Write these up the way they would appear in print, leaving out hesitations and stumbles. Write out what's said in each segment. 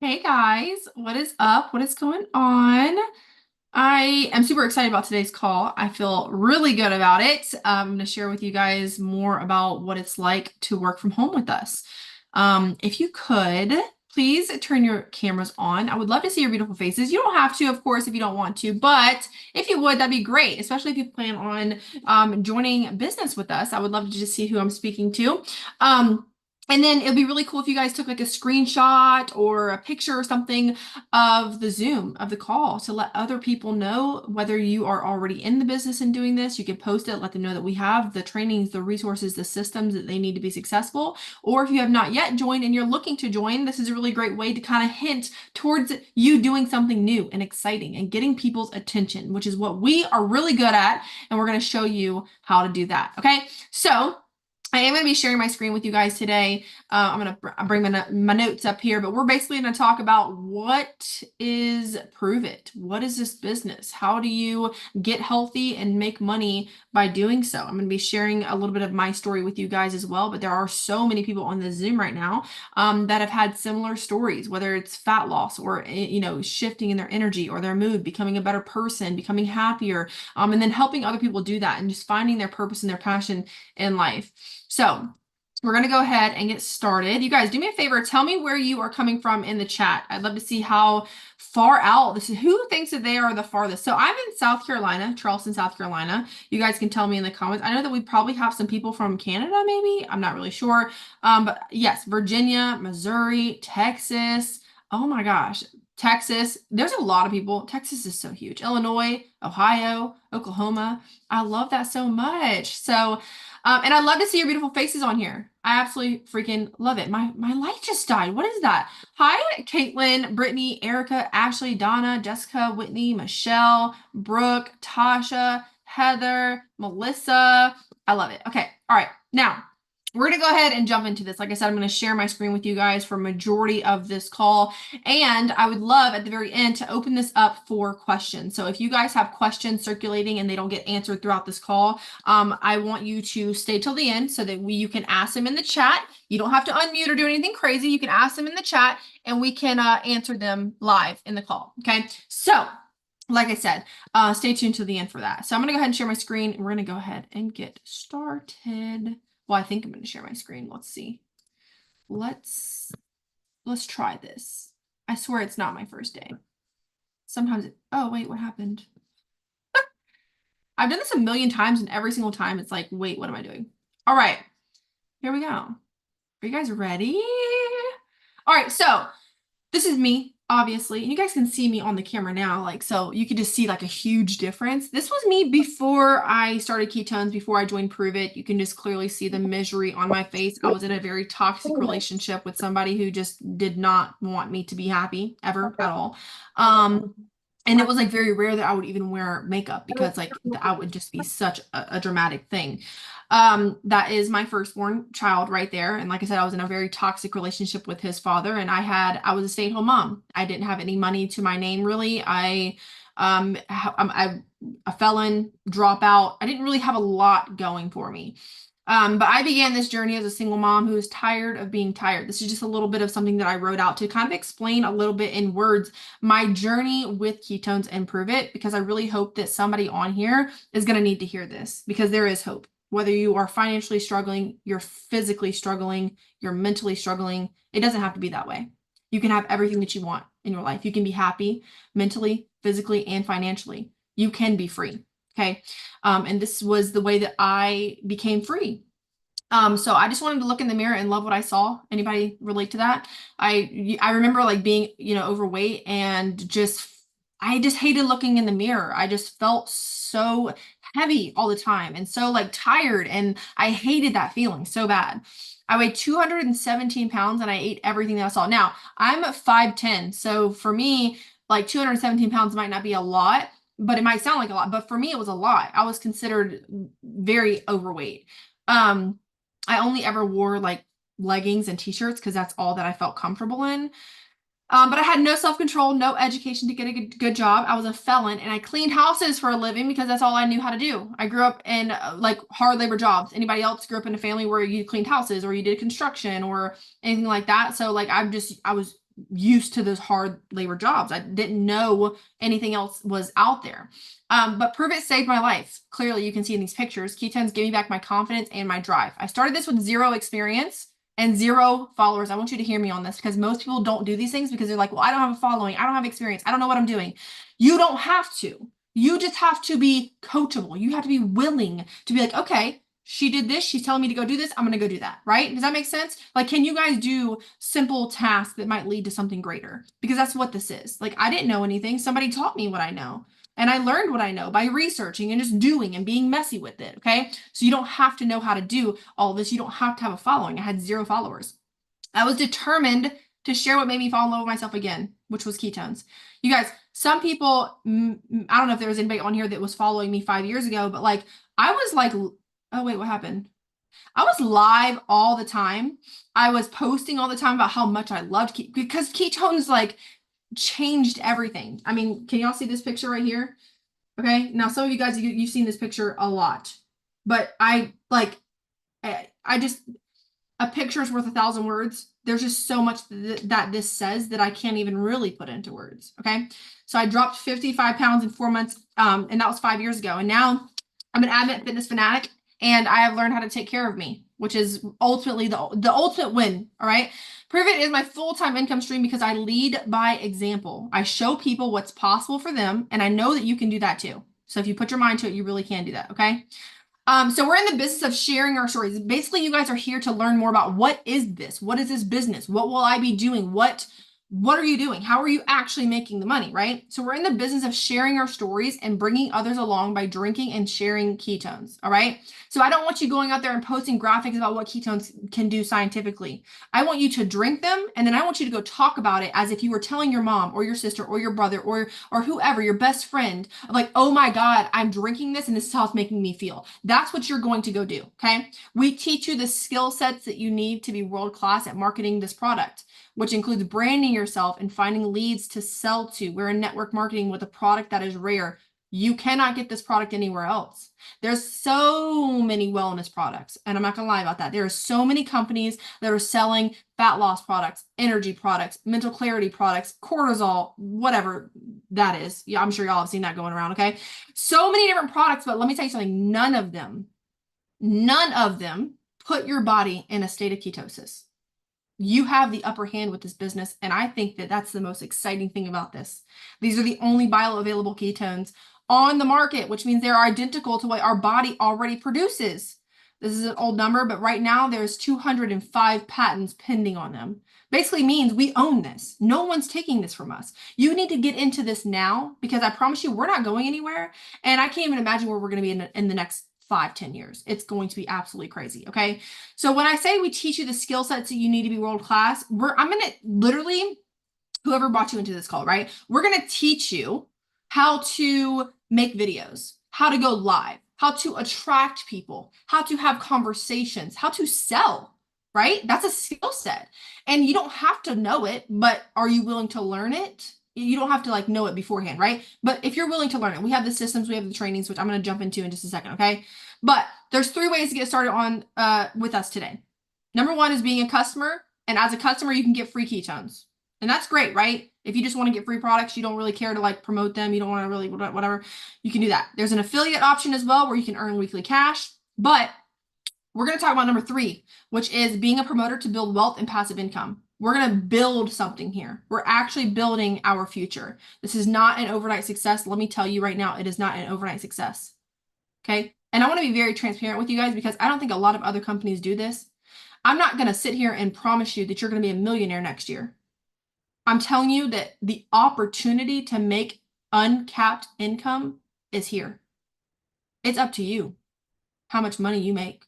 Hey guys, what is up? What is going on? I am super excited about today's call. I feel really good about it. I'm going to share with you guys more about what it's like to work from home with us. If you could, please turn your cameras on. I would love to see your beautiful faces. You don't have to, of course, if you don't want to, but if you would, that'd be great, especially if you plan on joining business with us. I would love to just see who I'm speaking to. And then it'd be really cool if you guys took like a screenshot or a picture or something of the Zoom of the call to let other people know whether you are already in the business and doing this. You can post it, let them know that we have the trainings, the resources, the systems that they need to be successful. Or if you have not yet joined and you're looking to join, this is a really great way to kind of hint towards you doing something new and exciting and getting people's attention, which is what we are really good at. And we're going to show you how to do that. Okay. So I am going to be sharing my screen with you guys today. I'm going to bring my notes up here, but we're basically going to talk about what is Prove It? What is this business? How do you get healthy and make money by doing so? I'm going to be sharing a little bit of my story with you guys as well, but there are so many people on the Zoom right now that have had similar stories, whether it's fat loss or, shifting in their energy or their mood, becoming a better person, becoming happier, and then helping other people do that and just finding their purpose and their passion in life. So we're going to go ahead and get started. You guys, do me a favor. Tell me where you are coming from in the chat. I'd love to see how far out this is. Who thinks that they are the farthest? So I'm in South Carolina, Charleston, South Carolina. You guys can tell me in the comments. I know that we probably have some people from Canada, maybe. I'm not really sure. But yes, Virginia, Missouri, Texas. Oh my gosh. Texas. There's a lot of people. Texas is so huge. Illinois, Ohio, Oklahoma. I love that so much. So and I'd love to see your beautiful faces on here. I absolutely freaking love it. My light just died. What is that? Hi, Caitlin, Brittany, Erica, Ashley, Donna, Jessica, Whitney, Michelle, Brooke, Tasha, Heather, Melissa. I love it. Okay. All right. Now, we're going to go ahead and jump into this. Like I said, I'm going to share my screen with you guys for majority of this call. And I would love at the very end to open this up for questions. So if you guys have questions circulating and they don't get answered throughout this call, I want you to stay till the end so that you can ask them in the chat. You don't have to unmute or do anything crazy. You can ask them in the chat and we can answer them live in the call. Okay. So like I said, stay tuned to the end for that. So I'm going to go ahead and share my screen. And we're going to go ahead and get started. Well, I think I'm going to share my screen. Let's see. Let's try this. I swear it's not my first day. Sometimes oh wait, what happened? I've done this a million times and every single time it's like, wait, what am I doing? All right, here we go. Are you guys ready? All right, so this is me, obviously, and you guys can see me on the camera now, like, so you can just see like a huge difference. This was me before I started ketones, before I joined Prove It. You can just clearly see the misery on my face. I was in a very toxic relationship with somebody who just did not want me to be happy ever at all. And it was like very rare that I would even wear makeup because like that would just be such a dramatic thing. That is my firstborn child right there. And like I said, I was in a very toxic relationship with his father and I was a stay-at-home mom. I didn't have any money to my name really. I'm a felon, dropout. I didn't really have a lot going for me. But I began this journey as a single mom who is tired of being tired. This is just a little bit of something that I wrote out to kind of explain a little bit in words my journey with ketones and Prove It, because I really hope that somebody on here is going to need to hear this because there is hope. Whether you are financially struggling, you're physically struggling, you're mentally struggling, it doesn't have to be that way. You can have everything that you want in your life. You can be happy mentally, physically, and financially. You can be free. Okay. And this was the way that I became free. So I just wanted to look in the mirror and love what I saw. Anybody relate to that? I remember like being, overweight and I just hated looking in the mirror. I just felt so heavy all the time and so like tired. And I hated that feeling so bad. I weighed 217 pounds and I ate everything that I saw. Now I'm 5'10". So for me, like 217 pounds might not be a lot, but it might sound like a lot, but for me, it was a lot. I was considered very overweight. I only ever wore like leggings and t-shirts because that's all that I felt comfortable in. But I had no self-control, no education to get a good job. I was a felon and I cleaned houses for a living because that's all I knew how to do. I grew up in like hard labor jobs. Anybody else grew up in a family where you cleaned houses or you did construction or anything like that? So like I was used to those hard labor jobs. I didn't know anything else was out there. But Prove It saved my life. Clearly, you can see in these pictures, ketones gave me back my confidence and my drive. I started this with zero experience and zero followers. I want you to hear me on this because most people don't do these things because they're like, well, I don't have a following. I don't have experience. I don't know what I'm doing. You don't have to. You just have to be coachable. You have to be willing to be like, okay, she did this. She's telling me to go do this. I'm going to go do that. Right? Does that make sense? Like, can you guys do simple tasks that might lead to something greater? Because that's what this is. Like, I didn't know anything. Somebody taught me what I know. And I learned what I know by researching and just doing and being messy with it. Okay. So you don't have to know how to do all this. You don't have to have a following. I had zero followers. I was determined to share what made me fall in love with myself again, which was ketones. You guys, some people, I don't know if there was anybody on here that was following me 5 years ago, but like, I was like, oh wait, what happened? I was live all the time. I was posting all the time about how much I loved because ketones like changed everything. I mean, can y'all see this picture right here? Okay. Now, some of you guys, you've seen this picture a lot, but I just, a picture is worth 1,000 words. There's just so much that this says that I can't even really put into words. Okay. So I dropped 55 pounds in 4 months. And that was 5 years ago. And now I'm an adamant fitness fanatic and I have learned how to take care of me, which is ultimately the ultimate win. All right. Prove It is my full-time income stream because I lead by example. I show people what's possible for them. And I know that you can do that too. So if you put your mind to it, you really can do that. Okay. So we're in the business of sharing our stories. Basically, you guys are here to learn more about what is this? What is this business? What will I be doing? What are you doing? How are you actually making the money, right? So we're in the business of sharing our stories and bringing others along by drinking and sharing ketones, all right? So I don't want you going out there and posting graphics about what ketones can do scientifically. I want you to drink them, and then I want you to go talk about it as if you were telling your mom or your sister or your brother or whoever, your best friend, like, oh my God, I'm drinking this and this is how it's making me feel. That's what you're going to go do, okay? We teach you the skill sets that you need to be world-class at marketing this product, which includes branding yourself and finding leads to sell to. We're in network marketing with a product that is rare. You cannot get this product anywhere else. There's so many wellness products, and I'm not gonna lie about that. There are so many companies that are selling fat loss products, energy products, mental clarity products, cortisol, whatever that is. Yeah, I'm sure y'all have seen that going around, okay? So many different products, but let me tell you something, none of them put your body in a state of ketosis. You have the upper hand with this business, and I think that that's the most exciting thing about this. These are the only bioavailable ketones on the market, which means they're identical to what our body already produces. This is an old number, but right now there's 205 patents pending on them. Basically means we own this. No one's taking this from us. You need to get into this now because I promise you we're not going anywhere, and I can't even imagine where we're going to be in the next 5-10 years. It's going to be absolutely crazy. Okay. So when I say we teach you the skill sets that you need to be world class, I'm going to literally, whoever brought you into this call, right? We're going to teach you how to make videos, how to go live, how to attract people, how to have conversations, how to sell, right? That's a skill set. And you don't have to know it, but are you willing to learn it? You don't have to like know it beforehand, right? But if you're willing to learn it, we have the systems, we have the trainings, which I'm going to jump into in just a second, okay? But there's 3 ways to get started on with us today. Number 1 is being a customer, and as a customer, you can get free ketones, and that's great, right? If you just want to get free products, you don't really care to like promote them, you don't want to really whatever, you can do that. There's an affiliate option as well where you can earn weekly cash, but we're going to talk about number 3, which is being a promoter to build wealth and passive income. We're going to build something here. We're actually building our future. This is not an overnight success. Let me tell you right now, it is not an overnight success. Okay. And I want to be very transparent with you guys because I don't think a lot of other companies do this. I'm not going to sit here and promise you that you're going to be a millionaire next year. I'm telling you that the opportunity to make uncapped income is here. It's up to you how much money you make.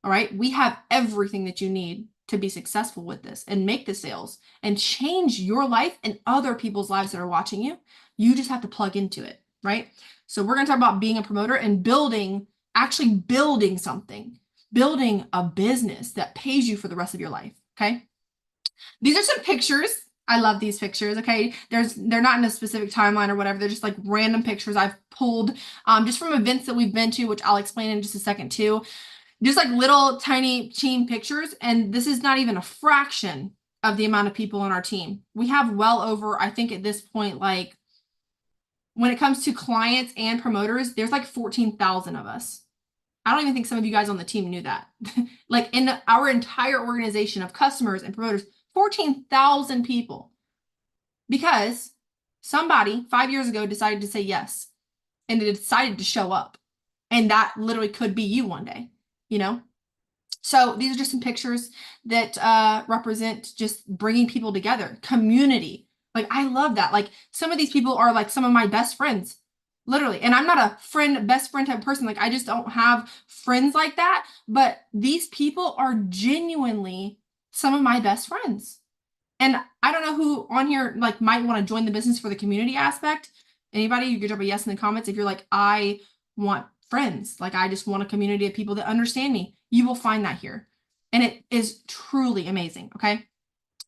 All right. We have everything that you need to be successful with this and make the sales and change your life and other people's lives that are watching you. You just have to plug into it, right? So we're going to talk about being a promoter and actually building something, building a business that pays you for the rest of your life, okay? These are some pictures. I love these pictures, okay? They're not in a specific timeline or whatever. They're just like random pictures I've pulled just from events that we've been to, which I'll explain in just a second too. Just like little tiny team pictures, and this is not even a fraction of the amount of people on our team. We have well over, I think at this point, like when it comes to clients and promoters, there's like 14,000 of us. I don't even think some of you guys on the team knew that. Like in our entire organization of customers and promoters, 14,000 people. Because somebody 5 years ago decided to say yes and they decided to show up. And that literally could be you one day, you know? So these are just some pictures that represent just bringing people together, community. Like I love that. Like some of these people are like some of my best friends, literally. And I'm not a best friend type person. Like I just don't have friends like that. But these people are genuinely some of my best friends. And I don't know who on here like might want to join the business for the community aspect. Anybody, you could drop a yes in the comments if you're like, I want friends. Like I just want a community of people that understand me. You will find that here. And it is truly amazing. Okay.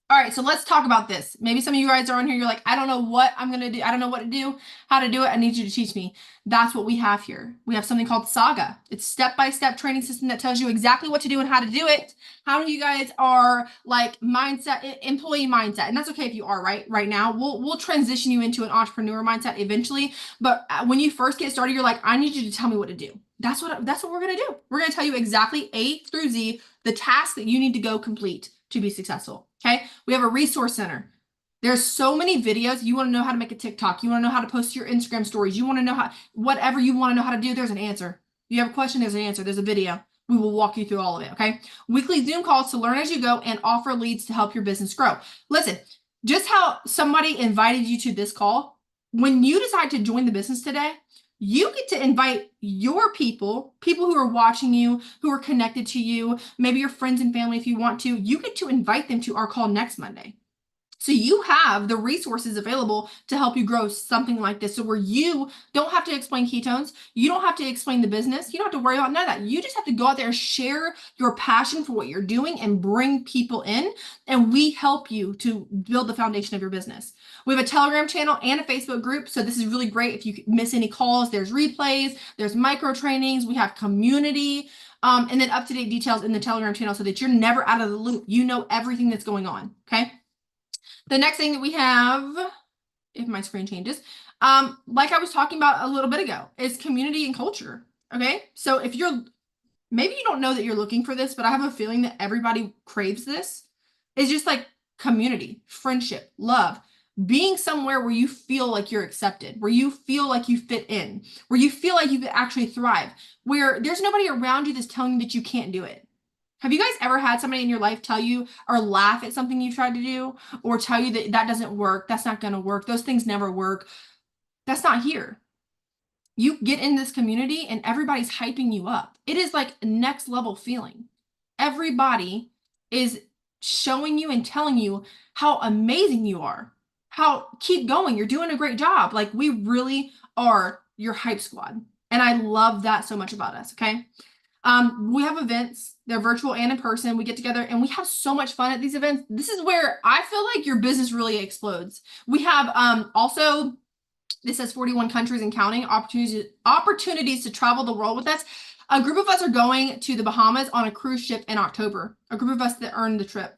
All right, so let's talk about this. Maybe some of you guys are on here, you're like, I don't know what I'm going to do. I don't know what to do, how to do it. I need you to teach me. That's what we have here. We have something called Saga. It's step-by-step training system that tells you exactly what to do and how to do it. How many of you guys are like employee mindset? And that's okay if you are right now. We'll transition you into an entrepreneur mindset eventually. But when you first get started, you're like, I need you to tell me what to do. That's what we're going to do. We're going to tell you exactly A through Z, the task that you need to go complete to be successful. Okay. We have a resource center. There's so many videos. You want to know how to make a TikTok. You want to know how to post your Instagram stories. You want to know how, whatever you want to know how to do, there's an answer. You have a question, there's an answer. There's a video. We will walk you through all of it. Okay. Weekly Zoom calls to learn as you go and offer leads to help your business grow. Listen, just how somebody invited you to this call, when you decide to join the business today, you get to invite your people who are watching you, who are connected to you, maybe your friends and family if you want to, you get to invite them to our call next Monday. So you have the resources available to help you grow something like this. So where you don't have to explain ketones, you don't have to explain the business, you don't have to worry about none of that. You just have to go out there and share your passion for what you're doing and bring people in. And we help you to build the foundation of your business. We have a Telegram channel and a Facebook group. So this is really great. If you miss any calls, there's replays, there's micro trainings, we have community, and then up-to-date details in the Telegram channel so that you're never out of the loop. You know everything that's going on. Okay. The next thing that we have, if my screen changes, like I was talking about a little bit ago, is community and culture. Okay. So if maybe you don't know that you're looking for this, but I have a feeling that everybody craves this. It's just like community, friendship, love, being somewhere where you feel like you're accepted, where you feel like you fit in, where you feel like you could actually thrive, where there's nobody around you that's telling you that you can't do it. Have you guys ever had somebody in your life tell you or laugh at something you tried to do or tell you that that doesn't work? That's not going to work. Those things never work. That's not here. You get in this community and everybody's hyping you up. It is like next level feeling. Everybody is showing you and telling you how amazing you are. How keep going. You're doing a great job. Like we really are your hype squad. And I love that so much about us. Okay. We have events, they're virtual and in person. We get together and we have so much fun at these events. This is where I feel like your business really explodes. We have also, this says 41 countries and counting, opportunities to travel the world with us. A group of us are going to the Bahamas on a cruise ship in October, a group of us that earned the trip.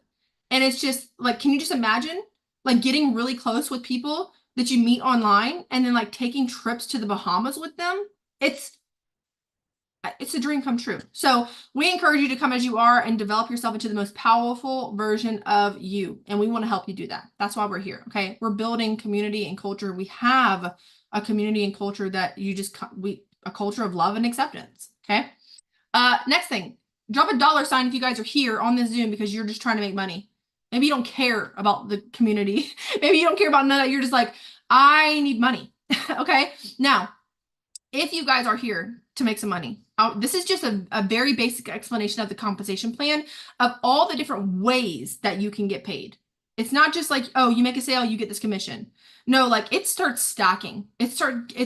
And it's just like, can you just imagine like getting really close with people that you meet online and then like taking trips to the Bahamas with them? It's a dream come true. So we encourage you to come as you are and develop yourself into the most powerful version of you. And we want to help you do that. That's why we're here. Okay. We're building community and culture. We have a community and culture that a culture of love and acceptance. Okay. Next thing, drop a $ if you guys are here on this Zoom because you're just trying to make money. Maybe you don't care about the community. Maybe you don't care about none of that. You're just like, I need money. Okay. Now, if you guys are here to make some money, this is just a very basic explanation of the compensation plan of all the different ways that you can get paid. It's not just like, oh, you make a sale, you get this commission. No, like it starts stacking. It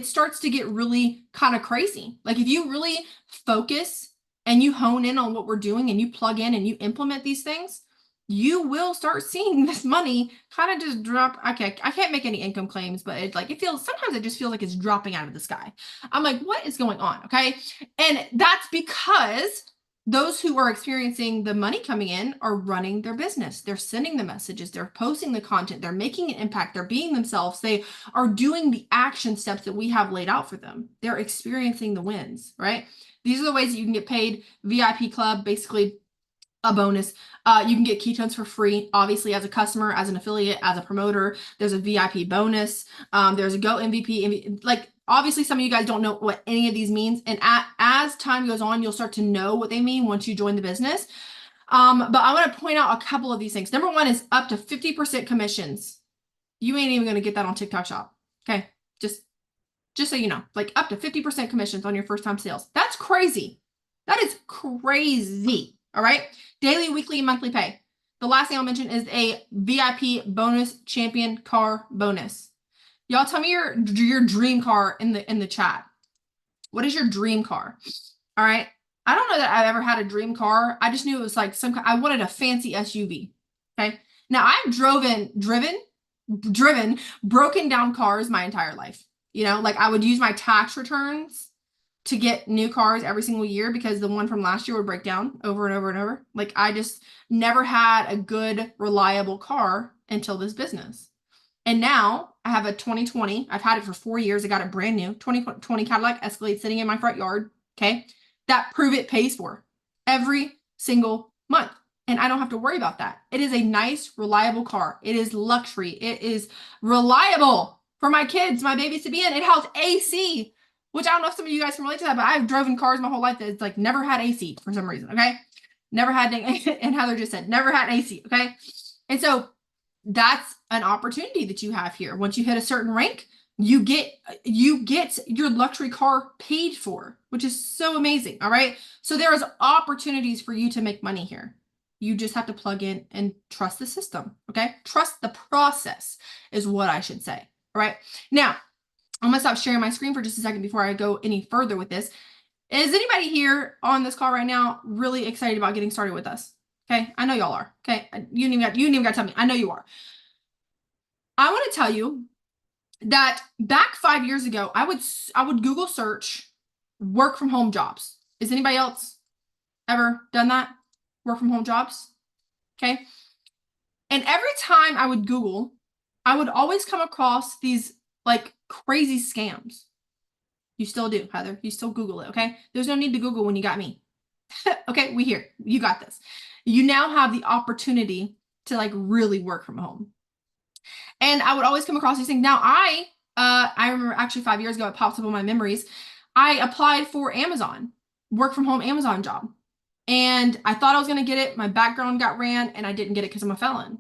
starts to get really kind of crazy. Like if you really focus and you hone in on what we're doing and you plug in and you implement these things, you will start seeing this money kind of just drop. I can't make any income claims, but sometimes it just feels like it's dropping out of the sky. I'm like, what is going on? Okay. And that's because those who are experiencing the money coming in are running their business. They're sending the messages, they're posting the content, they're making an impact, they're being themselves, they are doing the action steps that we have laid out for them. They're experiencing the wins, right? These are the ways that you can get paid. VIP club, basically a bonus. You can get ketones for free, obviously, as a customer, as an affiliate, as a promoter. There's a VIP bonus. There's a Go MVP. Like, obviously, some of you guys don't know what any of these means. And as time goes on, you'll start to know what they mean once you join the business. But I want to point out a couple of these things. Number one is up to 50% commissions. You ain't even going to get that on TikTok Shop. Okay. Just so you know, like up to 50% commissions on your first time sales. That's crazy. That is crazy. All right. Daily, weekly, monthly pay. The last thing I'll mention is a VIP bonus champion car bonus. Y'all tell me your dream car in the chat. What is your dream car? All right. I don't know that I've ever had a dream car. I just knew it was like I wanted a fancy SUV. Okay. Now I've driven broken down cars my entire life. You know, like I would use my tax returns to get new cars every single year because the one from last year would break down over and over and over. Like I just never had a good, reliable car until this business. And now I have a 2020. I've had it for 4 years. I got it brand new. 2020 Cadillac Escalade sitting in my front yard. Okay. That Prove It pays for every single month. And I don't have to worry about that. It is a nice, reliable car. It is luxury. It is reliable for my kids, my babies to be in. It has AC, which I don't know if some of you guys can relate to that, but I've driven cars my whole life that's like never had AC for some reason. Okay. Never had, and Heather just said, never had AC. Okay. And so that's an opportunity that you have here. Once you hit a certain rank, you get your luxury car paid for, which is so amazing. All right. So there is opportunities for you to make money here. You just have to plug in and trust the system. Okay. Trust the process is what I should say. All right. Now I'm going to stop sharing my screen for just a second before I go any further with this. Is anybody here on this call right now really excited about getting started with us? Okay. I know y'all are. Okay. You didn't even got to tell me. I know you are. I want to tell you that back 5 years ago, I would Google search work from home jobs. Is anybody else ever done that? Work from home jobs? Okay. And every time I would Google, I would always come across these like crazy scams. You still do, Heather. You still Google it, okay? There's no need to Google when you got me. Okay, we here. You got this. You now have the opportunity to like really work from home. And I would always come across these things. Now I remember actually 5 years ago, it pops up on my memories. I applied for Amazon, work from home Amazon job. And I thought I was going to get it. My background got ran and I didn't get it because I'm a felon.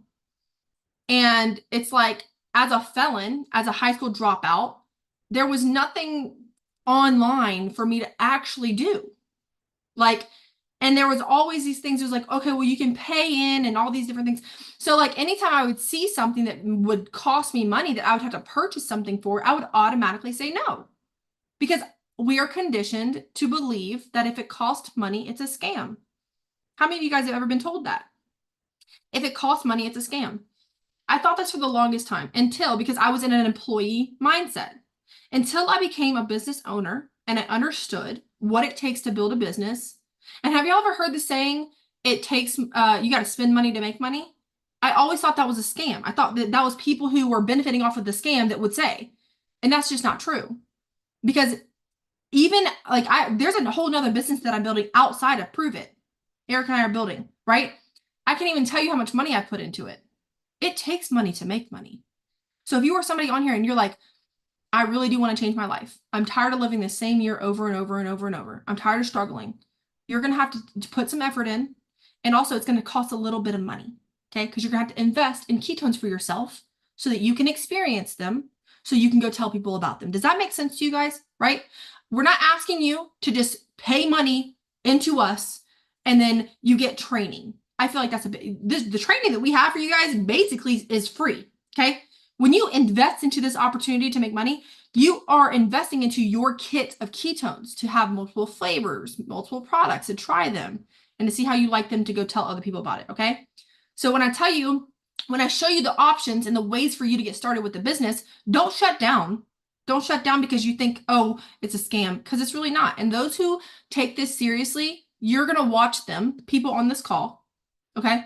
And it's like, as a felon, as a high school dropout, there was nothing online for me to actually do. Like, and there was always these things. It was like, okay, well, you can pay in and all these different things. So like anytime I would see something that would cost me money that I would have to purchase something for, I would automatically say no. Because we are conditioned to believe that if it costs money, it's a scam. How many of you guys have ever been told that? If it costs money, it's a scam. I thought this for the longest time because I was in an employee mindset. Until I became a business owner and I understood what it takes to build a business. And have y'all ever heard the saying, it takes, you got to spend money to make money? I always thought that was a scam. I thought that was people who were benefiting off of the scam that would say, and that's just not true. Because even like there's a whole nother business that I'm building outside of Prove It. Eric and I are building, right? I can't even tell you how much money I put into it. It takes money to make money. So if you are somebody on here and you're like, I really do want to change my life. I'm tired of living the same year over and over and over and over. I'm tired of struggling. You're going to have to put some effort in. And also it's going to cost a little bit of money. Okay. Because you're going to have to invest in ketones for yourself so that you can experience them. So you can go tell people about them. Does that make sense to you guys? Right? We're not asking you to just pay money into us and then you get training. I feel like that's the training that we have for you guys basically is free. Okay. When you invest into this opportunity to make money, you are investing into your kit of ketones to have multiple flavors, multiple products, to try them and to see how you like them to go tell other people about it. Okay. So when I show you the options and the ways for you to get started with the business, don't shut down. Don't shut down because you think, oh, it's a scam, because it's really not. And those who take this seriously, you're going to watch them, people on this call, okay?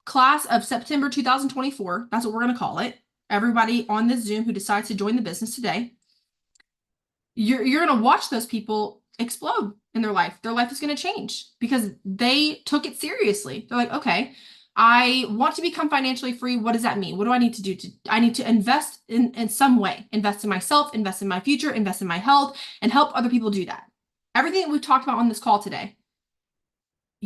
Class of September 2024, that's what we're going to call it. Everybody on this Zoom who decides to join the business today, you're going to watch those people explode in their life. Their life is going to change because they took it seriously. They're like, okay, I want to become financially free. What does that mean? What do I need to do? I need to invest in some way, invest in myself, invest in my future, invest in my health, and help other people do that. Everything that we've talked about on this call today,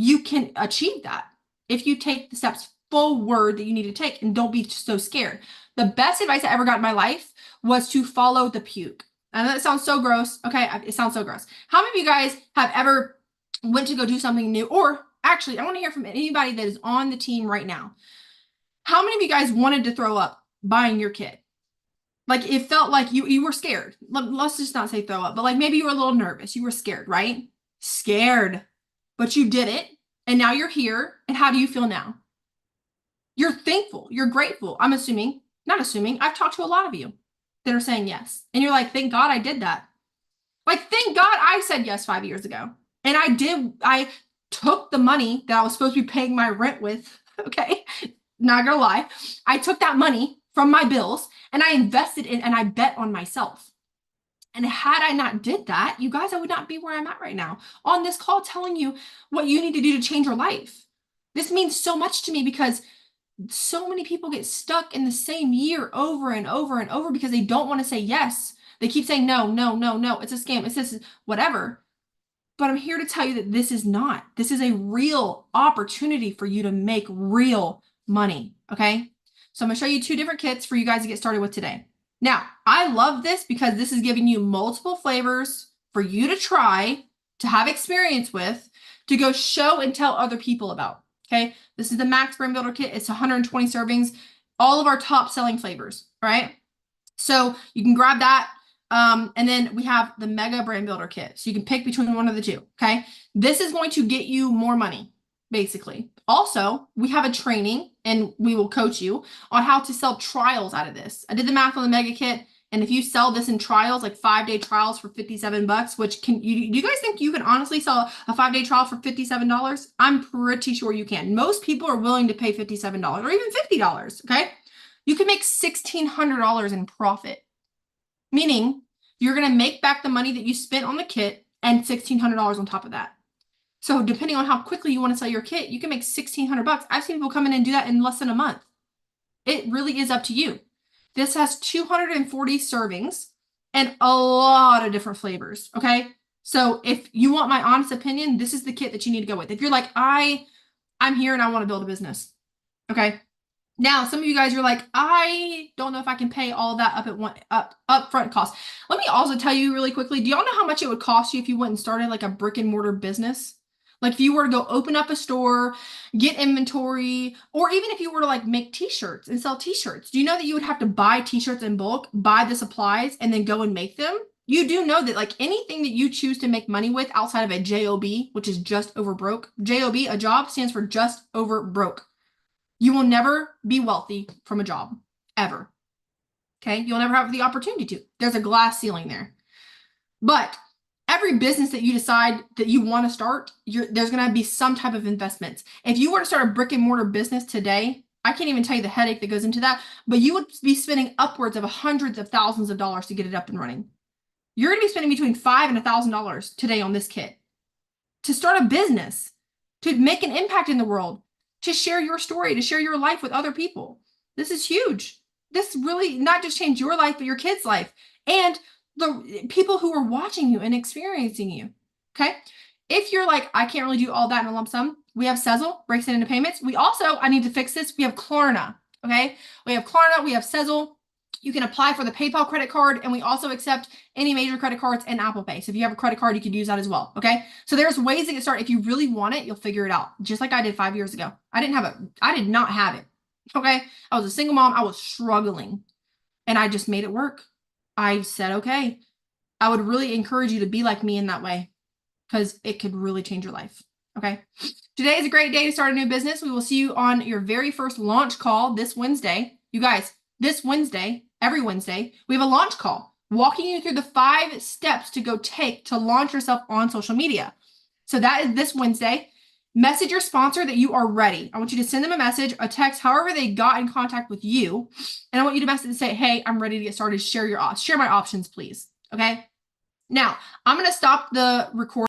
you can achieve that if you take the steps forward that you need to take and don't be so scared. The best advice I ever got in my life was to follow the puke. I know that sounds so gross. Okay, it sounds so gross. How many of you guys have ever went to go do something new? Or actually, I want to hear from anybody that is on the team right now. How many of you guys wanted to throw up buying your kit? Like it felt like you were scared. Let's just not say throw up, but like maybe you were a little nervous. You were scared, right? Scared. But you did it, and now you're here. And how do you feel now? You're thankful. You're grateful. I'm assuming, not assuming, I've talked to a lot of you that are saying yes. And you're like, thank God I did that. Like, thank God I said yes 5 years ago. And I took the money that I was supposed to be paying my rent with, okay? Not gonna lie. I took that money from my bills and I invested in and I bet on myself. And had I not did that, you guys, I would not be where I'm at right now on this call telling you what you need to do to change your life. This means so much to me because so many people get stuck in the same year over and over and over because they don't want to say yes. They keep saying no, no, no, no. It's a scam. It's this, whatever. But I'm here to tell you that this is not. This is a real opportunity for you to make real money. Okay. So I'm going to show you 2 different kits for you guys to get started with today. Now, I love this because this is giving you multiple flavors for you to try, to have experience with, to go show and tell other people about. Okay. This is the Max Brain Builder Kit. It's 120 servings, all of our top selling flavors. Right. So you can grab that. And then we have the Mega Brain Builder Kit. So you can pick between one of the 2. Okay. This is going to get you more money, basically. Also, we have a training and we will coach you on how to sell trials out of this. I did the math on the Mega Kit. And if you sell this in trials, like 5-day trials for $57, which do you guys think you can honestly sell a 5-day trial for $57? I'm pretty sure you can. Most people are willing to pay $57 or even $50. Okay. You can make $1,600 in profit, meaning you're going to make back the money that you spent on the kit and $1,600 on top of that. So depending on how quickly you want to sell your kit, you can make $1,600. I've seen people come in and do that in less than a month. It really is up to you. This has 240 servings and a lot of different flavors. Okay. So if you want my honest opinion, this is the kit that you need to go with. If you're like, I'm here and I want to build a business. Okay. Now, some of you guys are like, I don't know if I can pay all that upfront cost. Let me also tell you really quickly, do y'all know how much it would cost you if you went and started like a brick and mortar business? Like if you were to go open up a store, get inventory, or even if you were to like make t-shirts and sell t-shirts, do you know that you would have to buy t-shirts in bulk, buy the supplies, and then go and make them? You do know that like anything that you choose to make money with outside of a JOB, which is just over broke, JOB, a job stands for just over broke. You will never be wealthy from a job, ever. Okay? You'll never have the opportunity to. There's a glass ceiling there. But every business that you decide that you want to start, there's going to be some type of investments. If you were to start a brick and mortar business today, I can't even tell you the headache that goes into that, but you would be spending upwards of hundreds of thousands of dollars to get it up and running. You're going to be spending between $5,000 and $1,000 today on this kit to start a business, to make an impact in the world, to share your story, to share your life with other people. This is huge. This really not just changed your life, but your kids' life and the people who are watching you and experiencing you. Okay. If you're like, I can't really do all that in a lump sum, we have Sezzle, breaks it into payments. We also, I need to fix this. We have Klarna. Okay. We have Klarna, we have Sezzle. You can apply for the PayPal credit card, and we also accept any major credit cards and Apple Pay. So if you have a credit card, you can use that as well. Okay. So there's ways to get started. If you really want it, you'll figure it out. Just like I did 5 years ago. I did not have it. Okay. I was a single mom. I was struggling and I just made it work. I said, okay, I would really encourage you to be like me in that way because it could really change your life. Okay. Today is a great day to start a new business. We will see you on your very first launch call this Wednesday. You guys, this Wednesday, every Wednesday, we have a launch call walking you through the 5 steps to go take to launch yourself on social media. So that is this Wednesday. Message your sponsor that you are ready. I want you to send them a message, a text, however they got in contact with you. And I want you to message and say, hey, I'm ready to get started. Share my options, please. Okay. Now I'm going to stop the recording.